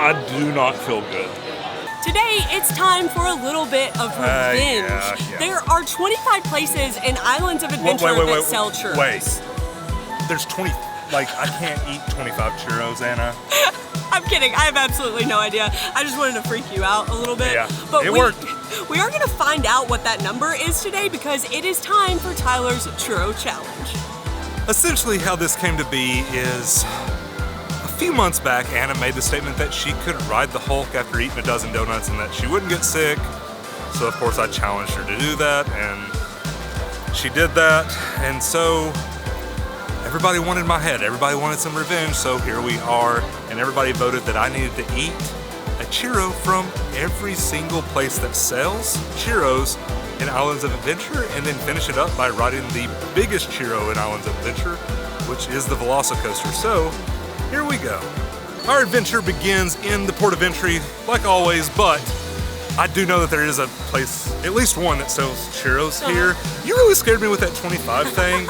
I do not feel good. Today, it's time for a little bit of revenge. Yeah. There are 25 places in Islands of Adventure that sell churros. Wait, there's 20, like, I can't eat 25 churros, Anna. I'm kidding, I have absolutely no idea. I just wanted to freak you out a little bit. Yeah, but it worked. We are gonna find out what that number is today because it is time for Tyler's Churro Challenge. Essentially how this came to be is, a few months back, Anna made the statement that she could ride the Hulk after eating a dozen donuts and that she wouldn't get sick. So of course I challenged her to do that, and she did that. And so everybody wanted my head, everybody wanted some revenge, so here we are. And everybody voted that I needed to eat a churro from every single place that sells churros in Islands of Adventure, and then finish it up by riding the biggest churro in Islands of Adventure, which is the Velocicoaster. So here we go. Our adventure begins in the port of entry, like always, but I do know that there is a place, at least one, that sells churros here. You really scared me with that 25 thing,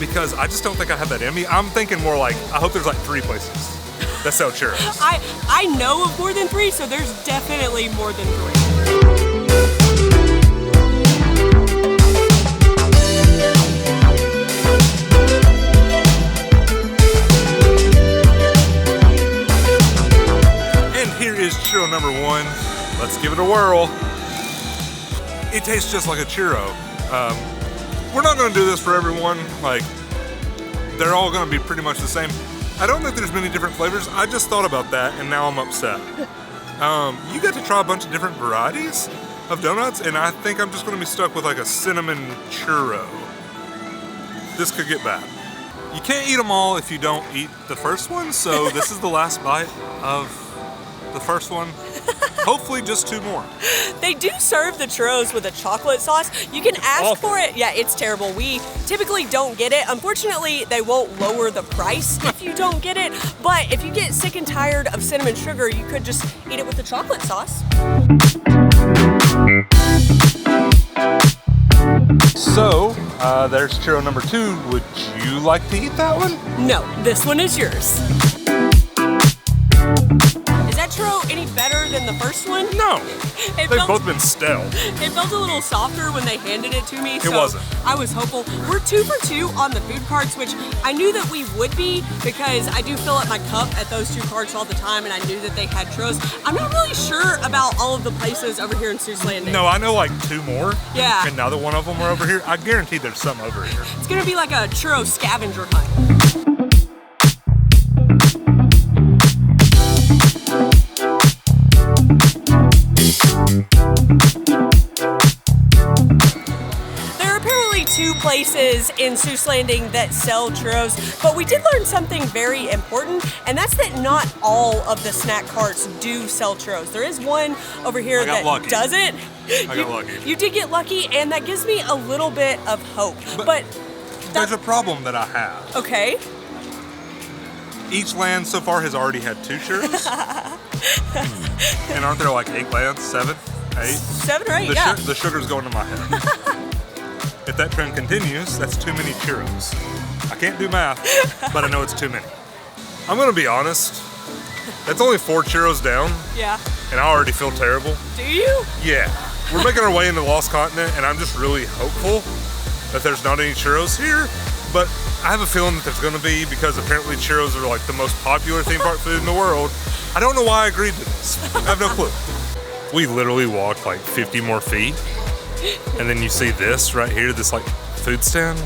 because I just don't think I have that in me. I'm thinking more like, I hope there's like 3 places that sell churros. I know of more than 3, so there's definitely more than 3. Churro number 1. Let's give it a whirl. It tastes just like a churro. We're not gonna do this for everyone. Like, they're all gonna be pretty much the same. I don't think there's many different flavors. I just thought about that and now I'm upset. You got to try a bunch of different varieties of donuts, and I think I'm just gonna be stuck with like a cinnamon churro. This could get bad. You can't eat them all if you don't eat the first one, so this is the last bite of the first one. Hopefully just 2 more. They do serve the churros with a chocolate sauce. You can ask for it. Yeah, it's terrible. We typically don't get it. Unfortunately, they won't lower the price if you don't get it. But if you get sick and tired of cinnamon sugar, you could just eat it with the chocolate sauce. So, there's churro number 2. Would you like to eat that one? No, this one is yours. Is that churro any better than the first one? No, they've both been stale. It felt a little softer when they handed it to me. It wasn't. I was hopeful. We're 2 for 2 on the food carts, which I knew that we would be because I do fill up my cup at those 2 carts all the time, and I knew that they had churros. I'm not really sure about all of the places over here in Seuss Landing. No, I know like 2 more. Yeah. And now that one of them are over here, I guarantee there's some over here. It's gonna be like a churro scavenger hunt. Places in Seuss Landing that sell churros, but we did learn something very important, and that's that not all of the snack carts do sell churros. There is one over here that doesn't. I got lucky. You did get lucky, and that gives me a little bit of hope. But there's a problem that I have. Okay. Each land so far has already had 2 churros. And aren't there like 8 lands? 7? 8? 7 or 8, yeah. The sugar's going to my head. If that trend continues, that's too many churros. I can't do math, but I know it's too many. I'm gonna be honest, that's only 4 churros down. Yeah. And I already feel terrible. Do you? Yeah. We're making our way into the Lost Continent, and I'm just really hopeful that there's not any churros here, but I have a feeling that there's gonna be, because apparently churros are like the most popular theme park food in the world. I don't know why I agreed to this. I have no clue. We literally walked like 50 more feet. And then you see this right here, this like food stand,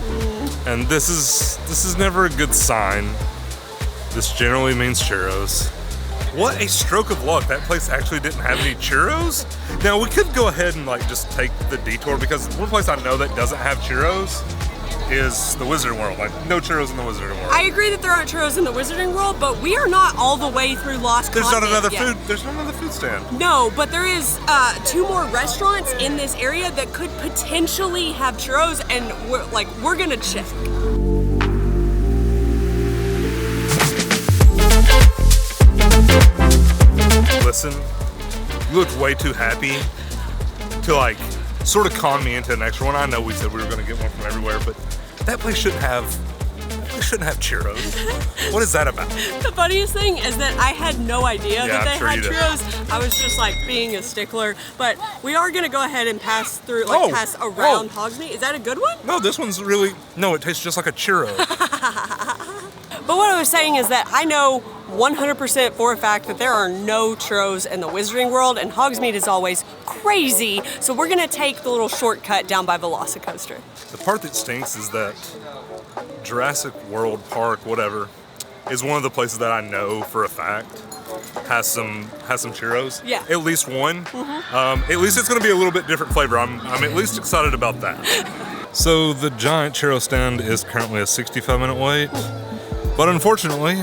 and this is never a good sign. This generally means churros. What a stroke of luck! That place actually didn't have any churros. Now we could go ahead and like just take the detour, because one place I know that doesn't have churros is the Wizarding World. Like, no churros in the Wizarding World. I agree that there aren't churros in the Wizarding World, but we are not all the way through Lost Continent yet. There's not another food stand. No, but there is 2 more restaurants in this area that could potentially have churros, and we're gonna check. Listen, you looked way too happy to like sort of con me into an extra one. I know we said we were gonna get one from everywhere, but that place shouldn't have we shouldn't have churros. What is that about? The funniest thing is that I had no idea that they I'm sure had churros. I was just like being a stickler. But we are gonna go ahead and pass through, pass around Hogsmeade. Is that a good one? No, this one's really, no, it tastes just like a churro. But what I was saying is that I know 100% for a fact that there are no churros in the Wizarding World, and Hogsmeade is always crazy. So we're gonna take the little shortcut down by Velocicoaster. The part that stinks is that Jurassic World Park, whatever, is one of the places that I know for a fact has some churros. Yeah. At least one. At least it's gonna be a little bit different flavor. I'm at least excited about that. So the giant churro stand is currently a 65-minute wait. But unfortunately,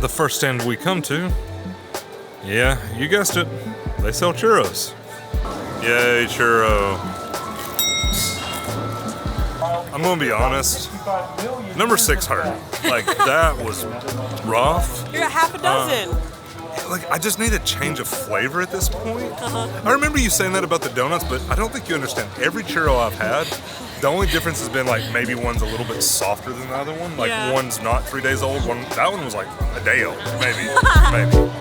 the first stand we come to, yeah, you guessed it, they sell churros. Yay, churro. I'm gonna be honest, number 6 hurt. Like, that was rough. You're at half a dozen. Like, I just need a change of flavor at this point. I remember you saying that about the donuts, but I don't think you understand. Every churro I've had, the only difference has been like maybe one's a little bit softer than the other one. Like one's not 3 days old. That one was like a day old, maybe. Maybe.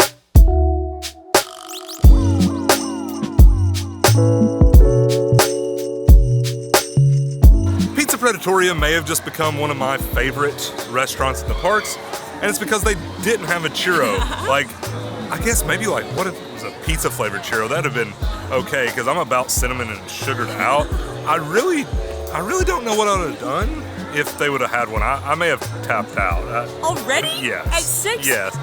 Pizza Predatoria may have just become one of my favorite restaurants in the parks, and it's because they didn't have a churro. Like, I guess maybe like, what if it was a pizza flavored churro? That'd have been okay, because I'm about cinnamon and sugared out. I really don't know what I would have done if they would have had one. I may have tapped out. Already? Yes. At 6? Yes.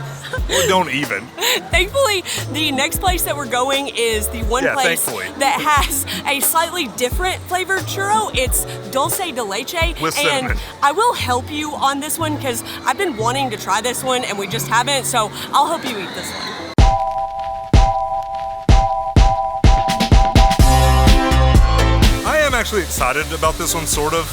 Well, don't even. Thankfully, the next place that we're going is the one place that has a slightly different flavored churro. It's dulce de leche. With and cinnamon. I will help you on this one because I've been wanting to try this one and we just haven't, so I'll help you eat this one. I'm actually excited about this one, sort of.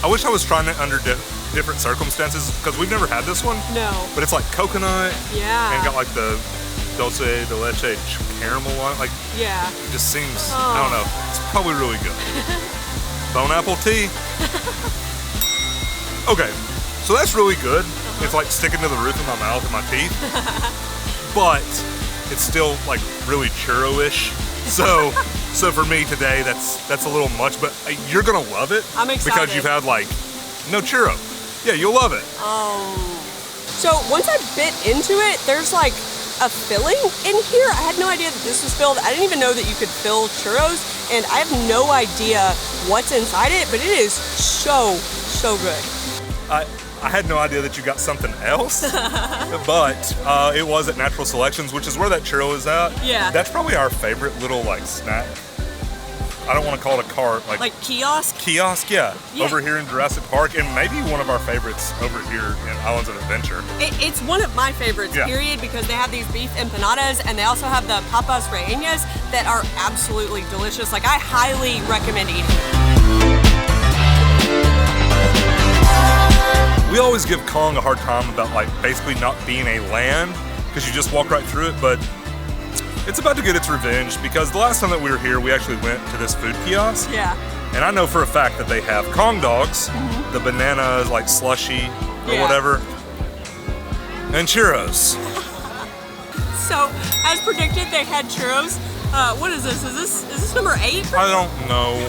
I wish I was trying it under different circumstances, because we've never had this one. No. But it's like coconut. Yeah. And got like the dulce de leche caramel on it. Like, yeah. It just seems, I don't know, it's probably really good. Bone apple tea. Okay, so that's really good. It's like sticking to the roof of my mouth and my teeth. But it's still like really churro-ish. So for me today, that's a little much, but you're gonna love it. I'm excited. Because you've had like no churro. Yeah, you'll love it. So once I bit into it, there's like a filling in here. I had no idea that this was filled. I didn't even know that you could fill churros, and I have no idea what's inside it, but it is so good. I had no idea that you got something else, but it was at Natural Selections, which is where that churro is at. Yeah. That's probably our favorite little like snack. I don't want to call it a cart. Like kiosk? Kiosk, yeah. Over here in Jurassic Park, and maybe one of our favorites over here in Islands of Adventure. It's one of my favorites, period, because they have these beef empanadas, and they also have the papas rellenas that are absolutely delicious. Like, I highly recommend eating it. We always give Kong a hard time about like basically not being a land, because you just walk right through it, but it's about to get its revenge, because the last time that we were here, we actually went to this food kiosk. Yeah. And I know for a fact that they have Kong dogs, the banana like slushy or whatever, and churros. So, as predicted, they had churros. What is this? Is this number 8? I don't know.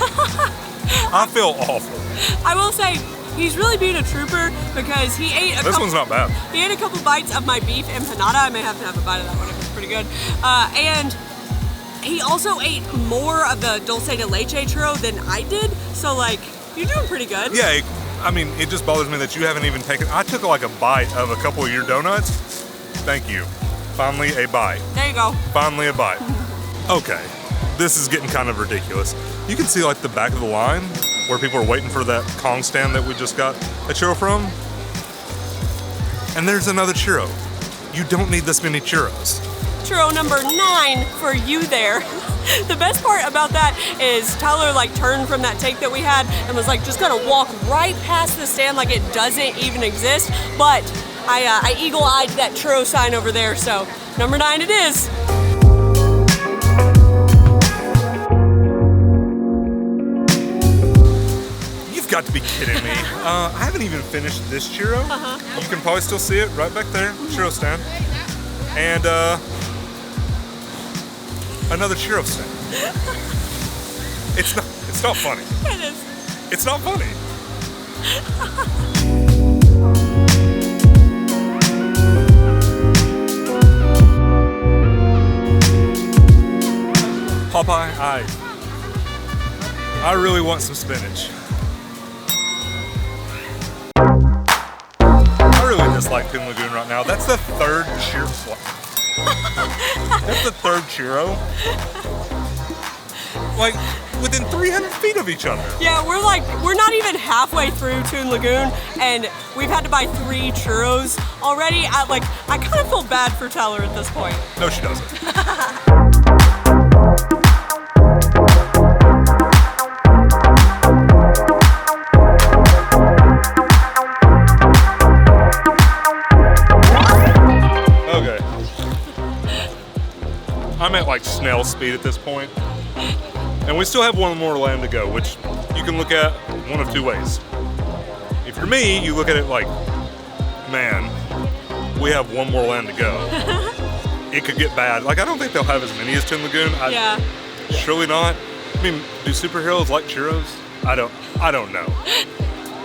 I feel awful. I will say, he's really being a trooper because he ate This one's not bad. He ate a couple bites of my beef empanada. I may have to have a bite of that one. It was pretty good. And he also ate more of the dulce de leche churro than I did. So, like, you're doing pretty good. Yeah, I mean, it just bothers me that you haven't even taken. I took like a bite of a couple of your donuts. Thank you. Finally a bite. There you go. Finally a bite. Okay, this is getting kind of ridiculous. You can see like the back of the line where people are waiting for that Kong stand that we just got a churro from. And there's another churro. You don't need this many churros. Churro number 9 for you there. The best part about that is Tyler like turned from that take that we had and was like just gonna walk right past the stand like it doesn't even exist. But I eagle-eyed that churro sign over there, so number 9 it is. got to be kidding me. I haven't even finished this churro. You can probably still see it right back there, churro stand. And another churro stand. It's not funny. It is. It's not funny. Popeye, I really want some spinach. I really dislike Toon Lagoon right now. That's the third churro. That's the third churro. Like within 300 feet of each other. Yeah, we're not even halfway through Toon Lagoon, and we've had to buy 3 churros already. I kind of feel bad for Tyler at this point. No, she doesn't. I'm at like snail speed at this point. And we still have one more land to go, which you can look at one of 2 ways. If you're me, you look at it like, man, we have one more land to go. It could get bad. Like, I don't think they'll have as many as Toon Lagoon. Yeah. Surely not. I mean, do superheroes like churros? I don't know.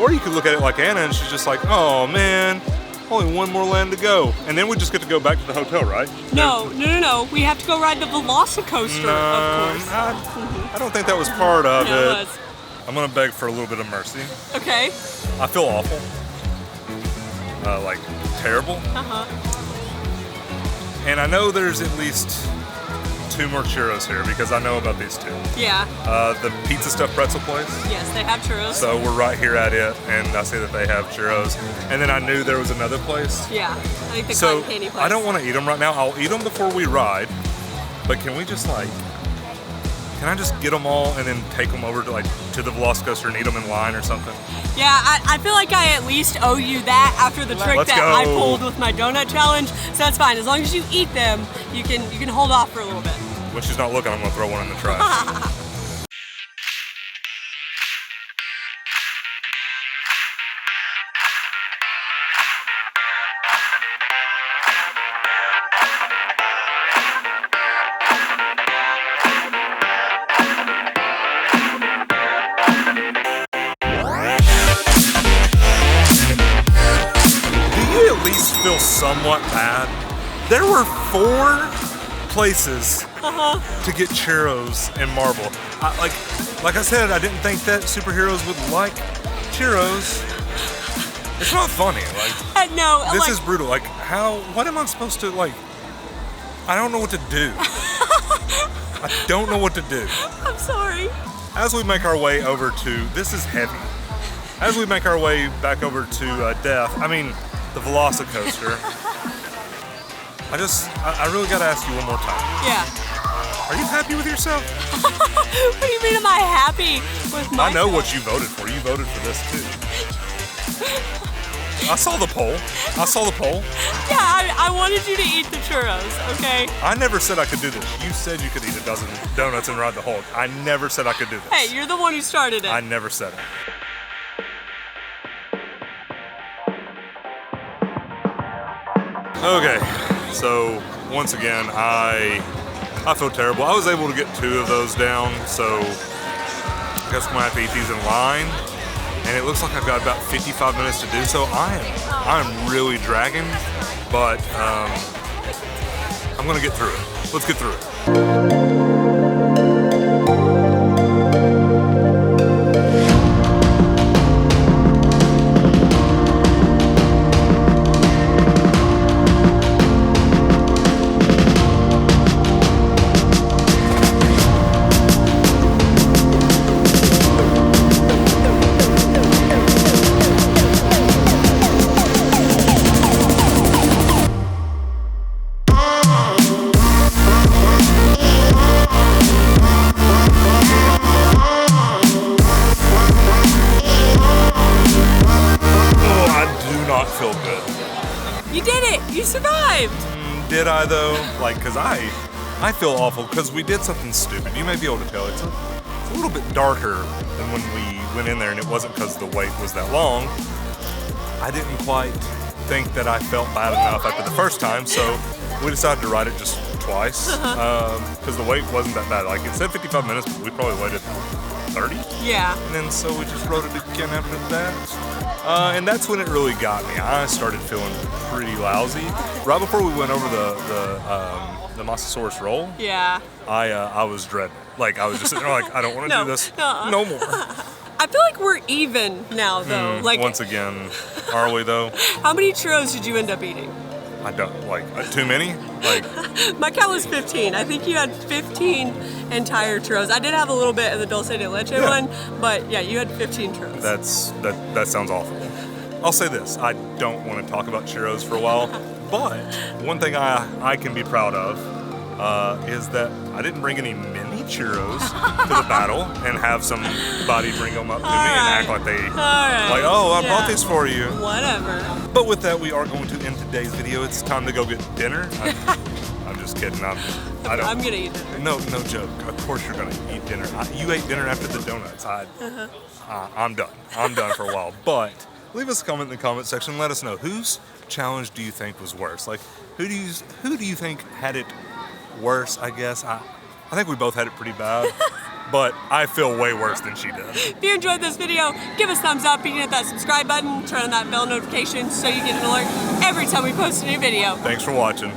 Or you could look at it like Anna and she's just like, oh man, only one more land to go. And then we just get to go back to the hotel, right? No. We have to go ride the Velocicoaster, of course. I don't think that was part of No, it. it was. I'm gonna beg for a little bit of mercy. Okay. I feel awful. Like terrible. And I know there's at least 2 more churros here because I know about these 2. Yeah. The pizza stuffed pretzel place. Yes, they have churros. So we're right here at it, and I see that they have churros. And then I knew there was another place. Yeah, I think the So cotton candy place. I don't want to eat them right now. I'll eat them before we ride. But can we just can I just get them all and then take them over to the Velocicoaster and eat them in line or something? Yeah, I feel like I at least owe you that after the trick Let's that go. I pulled with my donut challenge. So that's fine. As long as you eat them, you can hold off for a little bit. When she's not looking, I'm gonna throw one in the trash. Feel somewhat bad. There were 4 places to get churros and marble. Like I said, I didn't think that superheroes would like churros. It's not funny. No, this is brutal. What am I supposed to I don't know what to do. I don't know what to do. I'm sorry. As we make our way over to, this is heavy. As we make our way back over to the Velocicoaster. I really gotta ask you one more time. Yeah. Are you happy with yourself? What do you mean, am I happy with myself? I know what you voted for. You voted for this too. I saw the poll. Yeah, I wanted you to eat the churros, okay? I never said I could do this. You said you could eat a dozen donuts and ride the Hulk. I never said I could do this. Hey, you're the one who started it. I never said it. Okay, so once again, I feel terrible. I was able to get 2 of those down, so I guess I'm gonna have to eat these in line. And it looks like I've got about 55 minutes to do so. I'm really dragging, but I'm gonna get through it. Let's get through it. Feel good. You did it! You survived! Did I though? Because I feel awful because we did something stupid. You may be able to tell. It's a little bit darker than when we went in there, and it wasn't because the wait was that long. I didn't quite think that I felt bad enough after the first time, so we decided to ride it just twice because the wait wasn't that bad. Like, it said 55 minutes, but we probably waited 30. Yeah. And then so we just rode it again after that. And that's when it really got me. I started feeling pretty lousy. Right before we went over the Mosasaurus roll, Yeah. I was dreading it. Like, I was just sitting there like, I don't want to No, do this nuh-uh. no more. I feel like we're even now, though. Like, Once again, are we though? how many churros did you end up eating? I don't, like, too many? Like, My count was 15. I think you had 15 entire churros. I did have a little bit of the dulce de leche one, but yeah, you had 15 churros. that sounds awful. I'll say this, I don't want to talk about churros for a while, but one thing I can be proud of is that I didn't bring any mini churros to the battle and have somebody bring them up to me and act like they, like, oh, I brought these for you. Whatever. But with that, we are going to end today's video. It's time to go get dinner. I'm just kidding. I'm gonna eat dinner. No joke. Of course you're gonna eat dinner. You ate dinner after the donuts. I'm done. I'm done for a while. But leave us a comment in the comment section. Let us know, whose challenge do you think was worse? Like, who do you think had it worse? I guess I think we both had it pretty bad. But I feel way worse than she did. If you enjoyed this video, give us a thumbs up. You can hit that subscribe button, turn on that bell notification so you get an alert every time we post a new video. Thanks for watching.